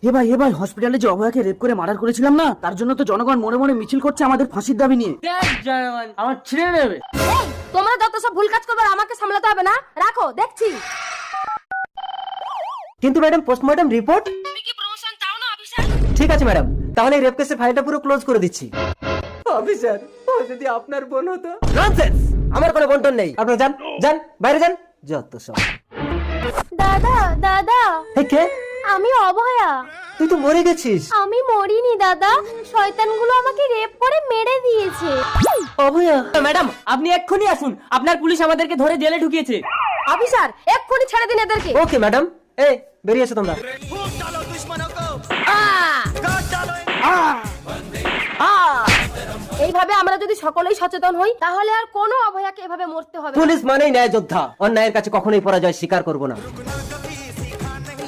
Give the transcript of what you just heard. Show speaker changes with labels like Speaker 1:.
Speaker 1: এ ভাই হসপিটালে যে অভয়াকে রেপ করে মার্ডার করেছিলাম না, তার জন্য তো জনগণ মনে মনে মিছিল করছে আমাদের ফাঁসির দাবি নিয়ে।
Speaker 2: জনগণ আমার ছিঁড়ে নেবে।
Speaker 3: এই, তোমরা যত সব ভুল কাজ করবে আমাকে সামলাতে হবে না, রাখো দেখছি।
Speaker 4: কিন্তু ম্যাডাম পোস্টমর্টম রিপোর্ট।
Speaker 3: তুমি কি প্রমোশন চাও না অফিসার?
Speaker 4: ঠিক আছে ম্যাডাম, তাহলে এই রেপ কেসের ফাইলটা পুরো ক্লোজ করে দিচ্ছি। অফিসার, ও যদি আপনার বোন হতো। ননসেন্স, আমার কোনো বন্টন নেই। আপনারা যান যান, বাইরে যান, যত সব।
Speaker 3: দাদা দাদা,
Speaker 4: এই কে?
Speaker 3: আমি অভয়া।
Speaker 4: তুই তো মরে গেছিস।
Speaker 3: আমি মরিনি দাদা, শয়তানগুলো আমাকে রেপ করে মেরে দিয়েছে।
Speaker 4: অভয়া,
Speaker 2: ম্যাডাম আপনি এক্ষুনি আসুন, আপনার পুলিশ আমাদেরকে ধরে জেলে ঢুকিয়েছে।
Speaker 3: অফিসার এক্ষুনি ছেড়ে দিন এদেরকে।
Speaker 4: ওকে ম্যাডাম, এই বেরিয়ে এসো তোমরা।
Speaker 3: এইভাবে আমরা যদি সকলেই সচেতন হই তাহলে আর কোনো অভয়াকে এভাবে মরতে হবে না।
Speaker 4: পুলিশ মানেই ন্যায় যোদ্ধা, অন্যায়ের কাছে কখনোই পরাজয় স্বীকার করবো না।